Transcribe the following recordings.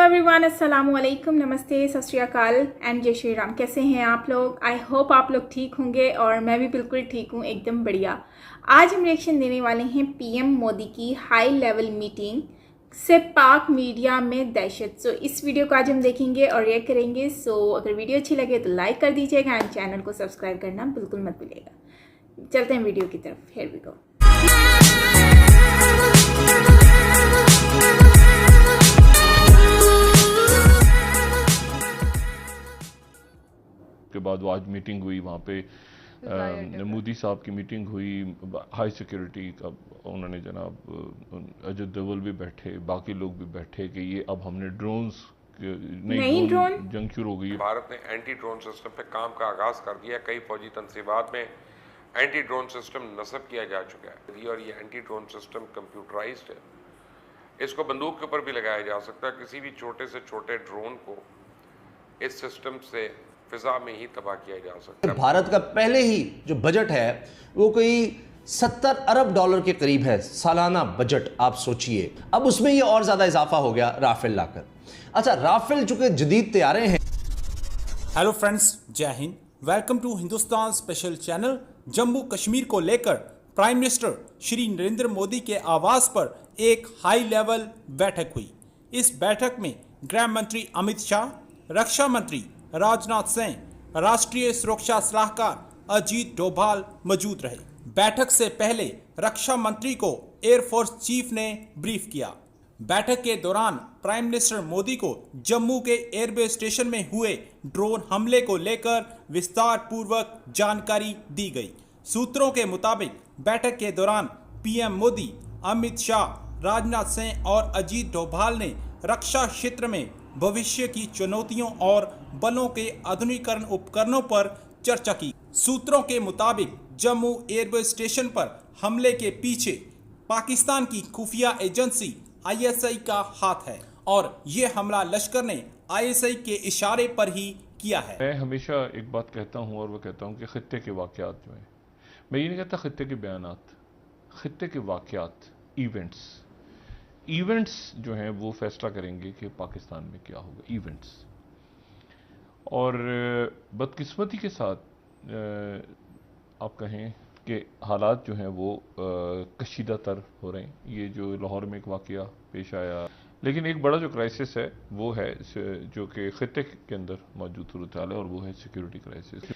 Everyone, अस्सलाम वालेकुम, नमस्ते, सत श्री अकाल एंड जय श्री राम। कैसे हैं आप लोग? आई होप आप लोग ठीक होंगे और मैं भी बिल्कुल ठीक हूँ, एकदम बढ़िया। आज हम रिएक्शन देने वाले हैं पीएम मोदी की हाई लेवल मीटिंग से पाक मीडिया में दहशत। सो इस वीडियो को आज हम देखेंगे और रिएक्ट करेंगे। सो अगर वीडियो अच्छी लगे तो लाइक कर दीजिएगा एंड चैनल को सब्सक्राइब करना बिल्कुल मत भूलिएगा। चलते हैं वीडियो की तरफ। Here we go. के बाद वो आज मीटिंग हुई वहाँ पे मोदी साहब की मीटिंग हुई, हाई सिक्योरिटी का। उन्होंने जनाब अजय देवल भी बैठे, बाकी लोग भी बैठे कि ये अब हमने ड्रोन्स नई ड्रोन जंग शुरू हो गई। भारत ने एंटी ड्रोन सिस्टम पे काम का आगाज कर दिया। कई फौजी तनसीबात में एंटी ड्रोन सिस्टम नस्ब किया जा चुका है और ये एंटी ड्रोन सिस्टम कंप्यूटराइज्ड है। इसको बंदूक के ऊपर भी लगाया जा सकता है। किसी भी छोटे से छोटे ड्रोन को इस सिस्टम से फिजा में ही तबाह किया जा सकता है। भारत का पहले ही जो बजट है वो कोई 70 अरब डॉलर के करीब है सालाना बजट। आप सोचिए, अब उसमें ये और ज्यादा इजाफा हो गया राफेल लाकर। अच्छा, राफेल चूंकि जदीद तैयारे हैं। हेलो फ्रेंड्स, जय हिंद। Welcome to Hindustan special channel. Jammu Kashmir को लेकर प्राइम मिनिस्टर श्री नरेंद्र मोदी के आवास पर एक हाई लेवल बैठक हुई। इस बैठक में गृह मंत्री अमित शाह, रक्षा मंत्री राजनाथ सिंह, राष्ट्रीय सुरक्षा सलाहकार अजीत डोभाल मौजूद रहे। बैठक से पहले रक्षा मंत्री को एयरफोर्स चीफ ने ब्रीफ किया। बैठक के दौरान प्राइम मिनिस्टर मोदी को जम्मू के एयरबेस स्टेशन में हुए ड्रोन हमले को लेकर विस्तार पूर्वक जानकारी दी गई। सूत्रों के मुताबिक बैठक के दौरान पीएम मोदी, अमित शाह, राजनाथ सिंह और अजीत डोभाल ने रक्षा क्षेत्र में भविष्य की चुनौतियों और बलों के आधुनिकीकरण उपकरणों पर चर्चा की। सूत्रों के मुताबिक जम्मू एयरबेस स्टेशन पर हमले के पीछे पाकिस्तान की खुफिया एजेंसी आईएसआई का हाथ है और ये हमला लश्कर ने आईएसआई के इशारे पर ही किया है। मैं हमेशा एक बात कहता हूँ और वो कहता हूँ कि खित्ते के वाक़यात जो हैं, मैं ये नहीं कहता खित्ते के बयानात, खित्ते के वाक़यात, इवेंट्स जो हैं वो फैसला करेंगे कि पाकिस्तान में क्या होगा। इवेंट्स और बदकिस्मती के साथ आप कहें कि हालात जो हैं वो कशीदा तर हो रहे हैं। ये जो लाहौर में एक वाक़या पेश आया, लेकिन एक बड़ा जो क्राइसिस है वो है जो कि खित्ते के अंदर मौजूद सूरत हाल है और वो है सिक्योरिटी क्राइसिस।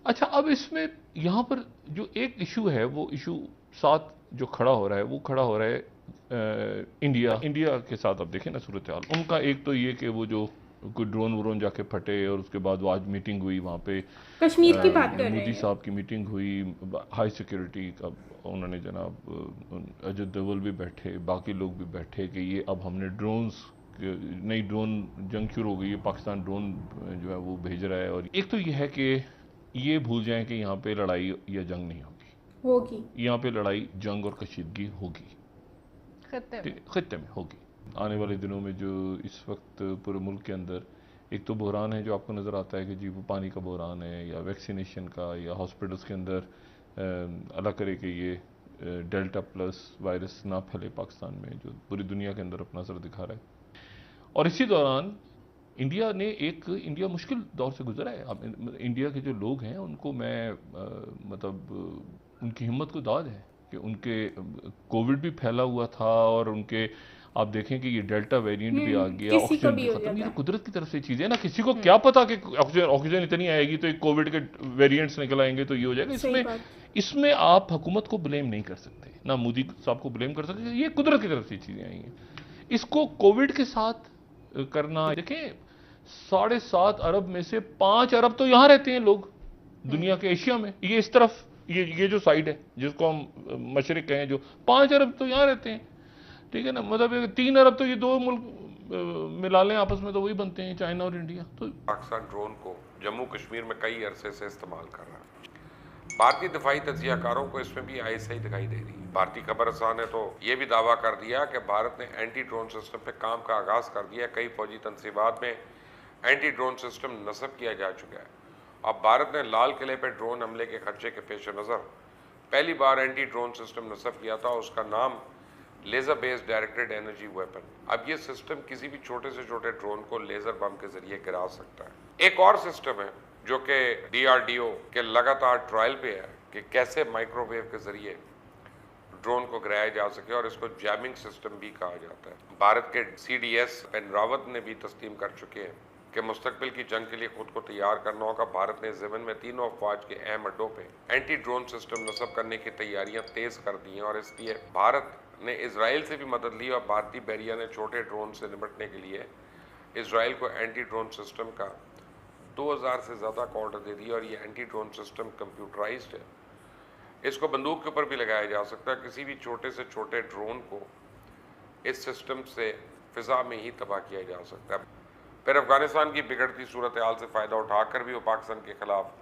अच्छा, अब इसमें यहाँ पर जो एक इशू है, वो इशू साथ जो खड़ा हो रहा है वो खड़ा हो रहा है इंडिया के साथ। अब देखें ना सूरत हाल उनका, एक तो ये कि वो जो कोई ड्रोन व्रोन जाके फटे और उसके बाद वो आज मीटिंग हुई वहाँ पे कश्मीर की बात कर रहे हैं। मोदी साहब की मीटिंग हुई, हाई सिक्योरिटी का। उन्होंने जनाब अजय देवल भी बैठे, बाकी लोग भी बैठे कि ये अब हमने ड्रोन्स नई ड्रोन जंग शुरू हो गई है। पाकिस्तान ड्रोन जो है वो भेज रहा है। और एक तो ये है कि ये भूल जाएं कि यहाँ पे लड़ाई या जंग नहीं होगी, यहाँ पे लड़ाई, जंग और कशीदगी होगी, खित्ते में होगी। आने वाले दिनों में जो इस वक्त पूरे मुल्क के अंदर एक तो बहरान है जो आपको नज़र आता है कि जी वो पानी का बहरान है या वैक्सीनेशन का, या हॉस्पिटल्स के अंदर अल्लाह करे कि ये डेल्टा प्लस वायरस ना फैले पाकिस्तान में, जो पूरी दुनिया के अंदर अपना असर दिखा रहा है। और इसी दौरान इंडिया मुश्किल दौर से गुजरा है। अब इंडिया के जो लोग हैं उनको मैं मतलब उनकी हिम्मत को दाद है कि उनके कोविड भी फैला हुआ था और उनके आप देखें कि ये डेल्टा वेरिएंट भी आ गया, ऑक्सीजन भी खत्म। ये तो कुदरत की तरफ से चीज़ है ना। किसी को क्या पता कि ऑक्सीजन इतनी आएगी तो एक कोविड के वेरिएंट्स निकल आएंगे तो ये हो जाएगा। इसमें आप हुकूमत को ब्लेम नहीं कर सकते, ना मोदी साहब को ब्लेम कर सकते। ये कुदरत की तरफ से चीज़ें आई हैं। इसको कोविड के साथ करना, देखें 7.5 अरब में से 5 अरब तो यहाँ रहते हैं लोग दुनिया के, एशिया में। ये इस तरफ ये जो साइड है जिसको हम मशरिक कहें, जो 5 अरब तो यहाँ रहते हैं, ठीक है ना। मतलब 3 अरब तो ये दो मुल्क मिला लें आपस में तो वही बनते हैं, चाइना और इंडिया। तो पाकिस्तान ड्रोन को जम्मू कश्मीर में कई अरसे से इस्तेमाल कर रहा है। भारतीय दिफाई तजियाकारों को इसमें भी आईएसआई दिखाई दे रही है। भारतीय खबरसां ने तो ये भी दावा कर दिया कि भारत ने एंटी ड्रोन सिस्टम पे काम का आगाज कर दिया। कई फौजी तनसीबात में एंटी ड्रोन सिस्टम नस्ब किया जा चुका है। अब भारत ने लाल किले पर ड्रोन हमले के खर्चे के पेश नज़र पहली बार एंटी ड्रोन सिस्टम नस्ब किया था। उसका नाम laser based directed energy weapon. अब ये सिस्टम किसी भी छोटे से छोटे ड्रोन को लेजर बम के जरिए गिरा सकता है। एक और सिस्टम है जो कि DRDO के लगातार ट्रायल पे है कि कैसे माइक्रोवेव के जरिए ड्रोन को गिराया जा सके, और इसको जैमिंग सिस्टम भी कहा जाता है। भारत के CDS एन रावत ने भी तस्लीम कर चुके हैं कि मुस्तकबिल की जंग के लिए खुद को तैयार करना होगा। भारत ने ज़मीन में तीनों अफवाज के अहम अड्डों पे एंटी ड्रोन सिस्टम नस्ब करने की तैयारियां तेज कर दी हैं, और इसलिए भारत ने इजराइल से भी मदद ली और भारतीय बहरिया ने छोटे ड्रोन से निपटने के लिए इजराइल को एंटी ड्रोन सिस्टम का 2000 से ज़्यादा का ऑर्डर दे दिया, और ये एंटी ड्रोन सिस्टम कंप्यूटराइज्ड है। इसको बंदूक के ऊपर भी लगाया जा सकता है। किसी भी छोटे से छोटे ड्रोन को इस सिस्टम से फिजा में ही तबाह किया जा सकता है। फिर अफगानिस्तान की बिगड़ती सूरत हाल से फ़ायदा उठाकर भी वो पाकिस्तान के खिलाफ,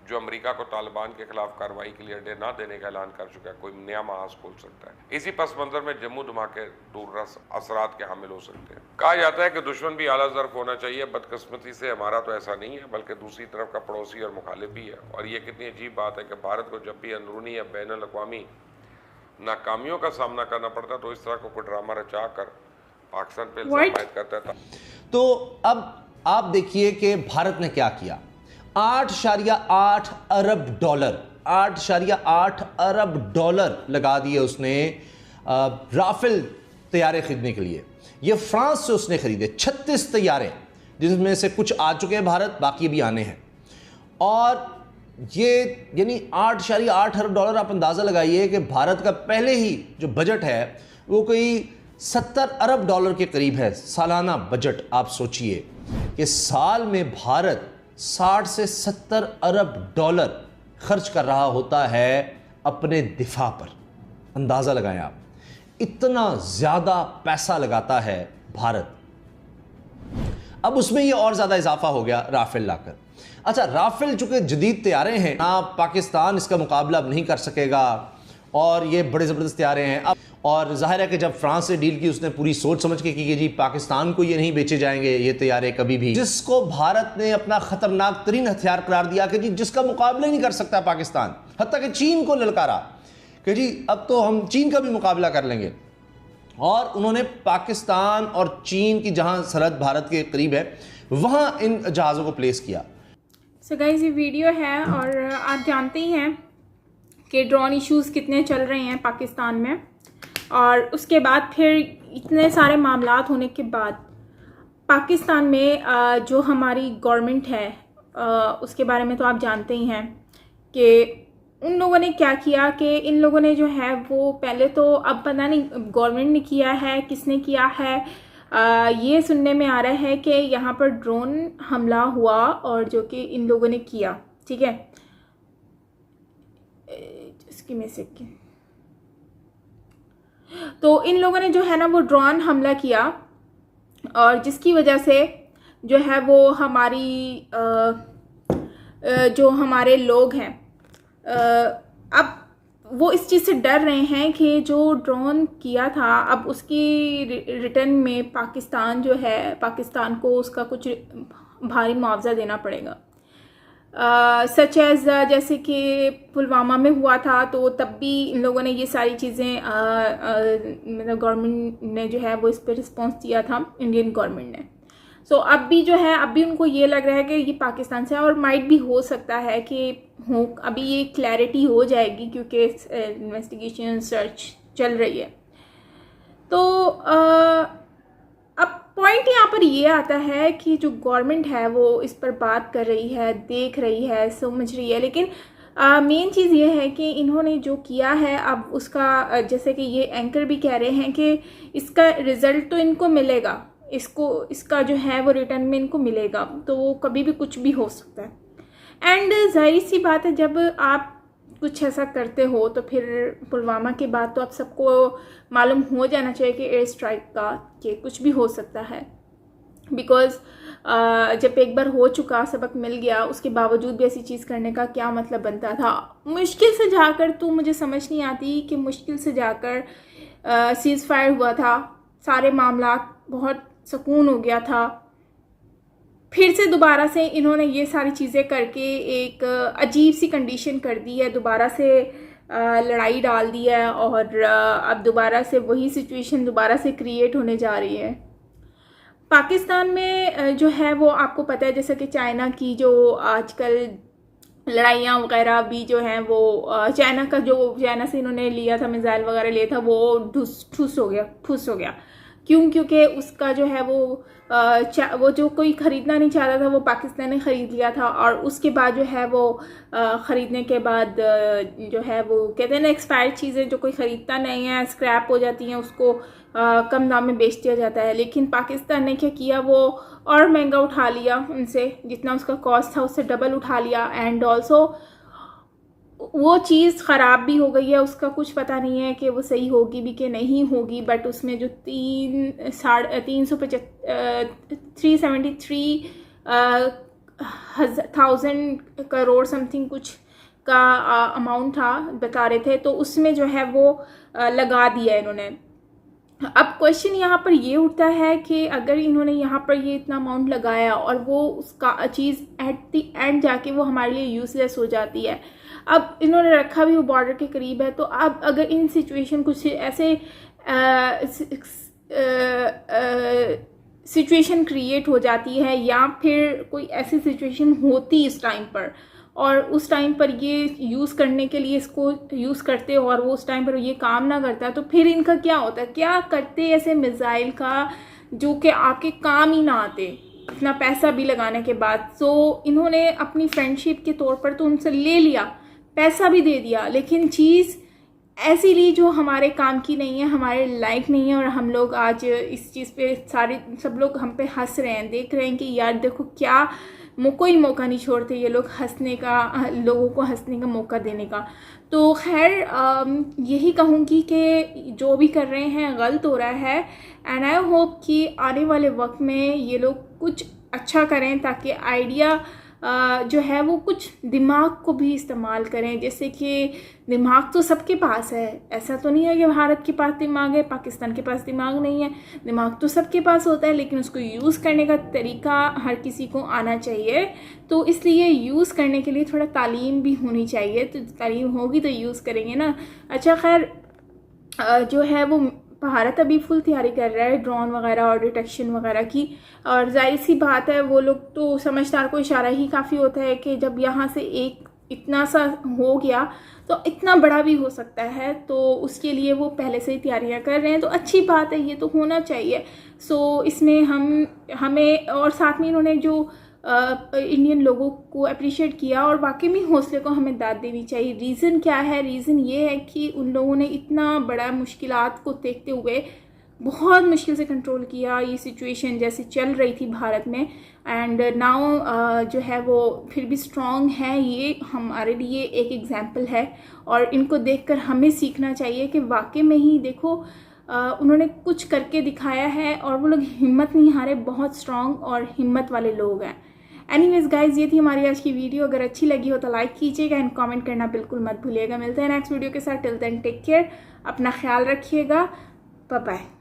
जो अमेरिका को तालिबान के खिलाफ कार्रवाई के लिए अड्डे ना देने का ऐलान कर चुका है, कोई नया महाज खोल सकता है। इसी पस मंजर में जम्मू धमाके दूर असरात के हामिल हो सकते हैं। कहा जाता है कि दुश्मन भी आला ज़र्फ होना चाहिए। बदकिस्मती से हमारा तो ऐसा नहीं है, बल्कि दूसरी तरफ का पड़ोसी और मुखालिफ भी है। और ये कितनी अजीब बात है कि भारत को जब भी अंदरूनी या बैनुल अक़वामी नाकामियों का सामना करना पड़ता तो इस तरह को कोई ड्रामा रचा कर पाकिस्तान पे इल्ज़ाम करता था। तो अब आप देखिए कि भारत ने क्या किया। 8.8 अरब डॉलर 8.8 अरब डॉलर लगा दिए उसने राफेल तैयारे खरीदने के लिए। ये फ्रांस से उसने खरीदे 36 तैयारे, जिसमें से कुछ आ चुके हैं भारत, बाकी भी आने हैं। और ये यानी 8.8 अरब डॉलर, आप अंदाज़ा लगाइए कि भारत का पहले ही जो बजट है वो कोई 70 अरब डॉलर के करीब है सालाना बजट। आप सोचिए कि साल में भारत 60 से 70 अरब डॉलर खर्च कर रहा होता है अपने दिफा पर। अंदाज़ा लगाएं आप, इतना ज़्यादा पैसा लगाता है भारत। अब उसमें ये और ज़्यादा इजाफा हो गया राफेल लाकर। अच्छा, राफेल चूँकि जदीद तैयारे हैं ना, पाकिस्तान इसका मुकाबला अब नहीं कर सकेगा, और ये बड़े ज़बरदस्त तैयारे हैं। अब और जाहिर है कि जब फ्रांस से डील की उसने पूरी सोच समझ के की कि जी पाकिस्तान को ये नहीं बेचे जाएंगे ये तैयारे कभी भी, जिसको भारत ने अपना खतरनाक तरीन हथियार करार दिया कि जी जिसका मुकाबला ही नहीं कर सकता पाकिस्तान, हत्ता कि चीन को ललकारा कि जी अब तो हम चीन का भी मुकाबला कर लेंगे। और उन्होंने पाकिस्तान और चीन की जहां सरहद भारत के करीब है वहां इन जहाज़ों को प्लेस किया। सो गाइस, ये वीडियो है और आप जानते ही हैं कि ड्रोन इश्यूज़ कितने चल रहे हैं पाकिस्तान में, और उसके बाद फिर इतने सारे मामलात होने के बाद पाकिस्तान में जो हमारी गवर्नमेंट है उसके बारे में तो आप जानते ही हैं कि उन लोगों ने क्या किया कि इन लोगों ने जो है वो पहले तो, अब पता नहीं गवर्नमेंट ने किया है किसने किया है, ये सुनने में आ रहा है कि यहाँ पर ड्रोन हमला हुआ और जो कि इन लोगों ने किया। ठीक है, इसकी में से तो इन लोगों ने जो है ना वो ड्रोन हमला किया, और जिसकी वजह से जो है वो हमारी जो हमारे लोग हैं अब वो इस चीज़ से डर रहे हैं कि जो ड्रोन किया था अब उसकी रिटर्न में पाकिस्तान जो है, पाकिस्तान को उसका कुछ भारी मुआवजा देना पड़ेगा। सच एज जैसे कि पुलवामा में हुआ था, तो तब भी इन लोगों ने ये सारी चीज़ें मतलब गवर्नमेंट ने जो है वो इस पर रिस्पॉन्स दिया था, इंडियन गवर्नमेंट ने। सो अब भी जो है, अब भी उनको ये लग रहा है कि ये पाकिस्तान से, और माइट भी हो सकता है कि हो, अभी ये क्लैरिटी हो जाएगी क्योंकि इन्वेस्टिगेशन सर्च चल रही है। तो अब पॉइंट यहाँ पर ये आता है कि जो गवर्नमेंट है वो इस पर बात कर रही है, देख रही है, समझ रही है, लेकिन मेन चीज़ ये है कि इन्होंने जो किया है अब उसका, जैसे कि ये एंकर भी कह रहे हैं कि इसका रिज़ल्ट तो इनको मिलेगा, इसका जो है वो रिटर्न में इनको मिलेगा, तो कभी भी कुछ भी हो सकता है। एंड जाहिर सी बात है, जब आप कुछ ऐसा करते हो तो फिर पुलवामा के बाद तो आप सबको मालूम हो जाना चाहिए कि एयर स्ट्राइक का कि कुछ भी हो सकता है, बिकॉज़ जब एक बार हो चुका, सबक मिल गया, उसके बावजूद भी ऐसी चीज़ करने का क्या मतलब बनता था। मुश्किल से जाकर, तो मुझे समझ नहीं आती कि मुश्किल से जाकर सीज़ फायर हुआ था, सारे मामला बहुत सुकून हो गया था, फिर से दोबारा से इन्होंने ये सारी चीज़ें करके एक अजीब सी कंडीशन कर दी है, दोबारा से लड़ाई डाल दी है और अब दोबारा से वही सिचुएशन दोबारा से क्रिएट होने जा रही है। पाकिस्तान में जो है वो आपको पता है, जैसे कि चाइना की जो आजकल लड़ाइयाँ वगैरह भी जो हैं वो चाइना से इन्होंने लिया था, मिसाइल वगैरह लिया था, वो ठुस हो गया। क्योंकि उसका जो है वो जो कोई ख़रीदना नहीं चाहता था वो पाकिस्तान ने ख़रीद लिया था, और उसके बाद जो है वो ख़रीदने के बाद जो है वो कहते हैं ना, एक्सपायर्ड चीज़ें जो कोई ख़रीदता नहीं है स्क्रैप हो जाती हैं, उसको कम दाम में बेच दिया जाता है। लेकिन पाकिस्तान ने क्या किया, वो और महंगा उठा लिया उनसे, जितना उसका कॉस्ट था उससे डबल उठा लिया। एंड ऑल्सो वो चीज़ ख़राब भी हो गई है, उसका कुछ पता नहीं है कि वो सही होगी भी कि नहीं होगी। बट उसमें जो 373,000 करोड़ समथिंग कुछ का अमाउंट था बता रहे थे, तो उसमें जो है वो लगा दिया इन्होंने। अब क्वेश्चन यहाँ पर ये उठता है कि अगर इन्होंने यहाँ पर ये इतना अमाउंट लगाया और वो उसका चीज़ एट द एंड जाके वो हमारे लिए यूज़लेस हो जाती है। अब इन्होंने रखा भी वो बॉर्डर के करीब है, तो अब अगर इन सिचुएशन कुछ ऐसे सिचुएशन क्रिएट हो जाती है या फिर कोई ऐसी सिचुएशन होती इस टाइम पर, और उस टाइम पर ये यूज़ करने के लिए इसको यूज़ करते हो और वो उस टाइम पर ये काम ना करता, तो फिर इनका क्या होता है, क्या करते ऐसे मिसाइल का जो कि आपके काम ही ना आते इतना पैसा भी लगाने के बाद। सो इन्होंने अपनी फ्रेंडशिप के तौर पर तो उनसे ले लिया, पैसा भी दे दिया, लेकिन चीज़ ऐसी ली जो हमारे काम की नहीं है, हमारे लायक नहीं है। और हम लोग आज इस चीज़ पे सब लोग हम पे हंस रहे हैं, देख रहे हैं कि यार देखो क्या कोई मौका नहीं छोड़ते ये लोग हंसने का, लोगों को हंसने का मौका देने का। तो खैर यही कहूँगी कि जो भी कर रहे हैं गलत हो रहा है। एंड आई होप कि आने वाले वक्त में ये लोग कुछ अच्छा करें, ताकि आइडिया जो है वो कुछ दिमाग को भी इस्तेमाल करें। जैसे कि दिमाग तो सबके पास है, ऐसा तो नहीं है कि भारत के पास दिमाग है पाकिस्तान के पास दिमाग नहीं है, दिमाग तो सबके पास होता है, लेकिन उसको यूज़ करने का तरीका हर किसी को आना चाहिए। तो इसलिए यूज़ करने के लिए थोड़ा तालीम भी होनी चाहिए, तो तालीम होगी तो यूज़ करेंगे ना। अच्छा खैर जो है वो भारत अभी फुल तैयारी कर रहा है ड्रोन वगैरह और डिटेक्शन वगैरह की, और जाहिर सी बात है वो लोग तो समझदार को इशारा ही काफ़ी होता है कि जब यहाँ से एक इतना सा हो गया तो इतना बड़ा भी हो सकता है, तो उसके लिए वो पहले से ही तैयारियां कर रहे हैं। तो अच्छी बात है, ये तो होना चाहिए। सो इसमें हमें और साथ में इन्होंने जो इंडियन लोगों को अप्रिशिएट किया, और वाकई में हौसले को हमें दाद देनी चाहिए। रीज़न क्या है, रीज़न ये है कि उन लोगों ने इतना बड़ा मुश्किलात को देखते हुए बहुत मुश्किल से कंट्रोल किया ये सिचुएशन जैसे चल रही थी भारत में। एंड नाउ जो है वो फिर भी स्ट्रॉन्ग है, ये हमारे लिए एक एग्जाम्पल है, और इनको देखकर हमें सीखना चाहिए कि वाकई में ही देखो उन्होंने कुछ करके दिखाया है, और वो लोग हिम्मत नहीं हारे, बहुत स्ट्रॉन्ग और हिम्मत वाले लोग हैं। एनीवेज गाइज, ये थी हमारी आज की वीडियो। अगर अच्छी लगी हो तो लाइक कीजिएगा एंड कमेंट करना बिल्कुल मत भूलिएगा। मिलते हैं नेक्स्ट वीडियो के साथ। टिल देन टेक केयर, अपना ख्याल रखिएगा, बाय बाय।